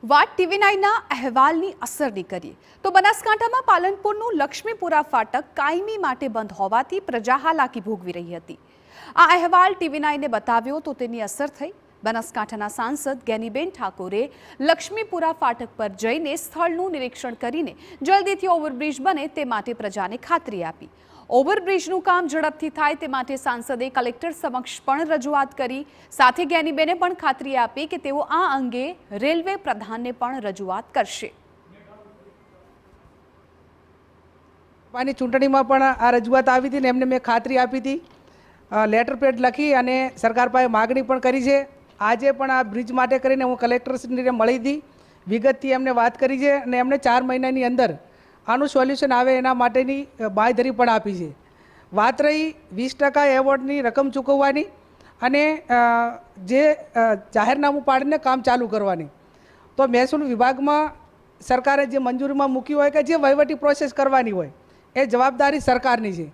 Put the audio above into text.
વાત TV9ના અહેવાલની અસરની કરીએ તો બનાસકાંઠામાં પાલનપુરનું લક્ષ્મીપુરા ફાટક કાયમી માટે બંધ હોવાથી પ્રજા હાલાકી ભોગવી રહી હતી। આ અહેવાલ TV9ને બતાવ્યો તો તેની અસર થઈ। બનાસકાંઠાના સાંસદ ગેનીબેન ઠાકોરે લક્ષ્મીપુરા ફાટક પર જઈને સ્થળનું નિરીક્ષણ કરીને જલ્દીથી ઓવરબ્રિજ બને તે માટે પ્રજાને ખાતરી આપી। ઓવરબ્રિજનું કામ ઝડપથી થાય તે માટે સાંસદે કલેક્ટર સમક્ષ પણ રજૂઆત કરી। સાથે ગેનીબેને પણ ખાતરી આપી કે તેઓ આ અંગે રેલવે પ્રધાનને પણ રજૂઆત કરશે। પાણી ચૂંટણીમાં પણ આ રજૂઆત આવી હતી ને એમને મેં ખાતરી આપી હતી, લેટર પેડ લખી અને સરકાર પાસે માગણી પણ કરી છે। આજે પણ આ બ્રિજ માટે કરીને હું કલેક્ટરશ્રીને મળી હતી, વિગતથી એમને વાત કરી છે અને એમને 4 મહિનાની અંદર આનું સોલ્યુશન આવે એના માટેની બાંયધરી પણ આપી છે। વાત રહી 20% એવોર્ડની રકમ ચૂકવવાની અને જે જાહેરનામું પાડીને કામ ચાલુ કરવાની, તો મહેસૂલ વિભાગમાં સરકારે જે મંજૂરીમાં મૂકી હોય કે જે વહીવટી પ્રોસેસ કરવાની હોય એ જવાબદારી સરકારની છે।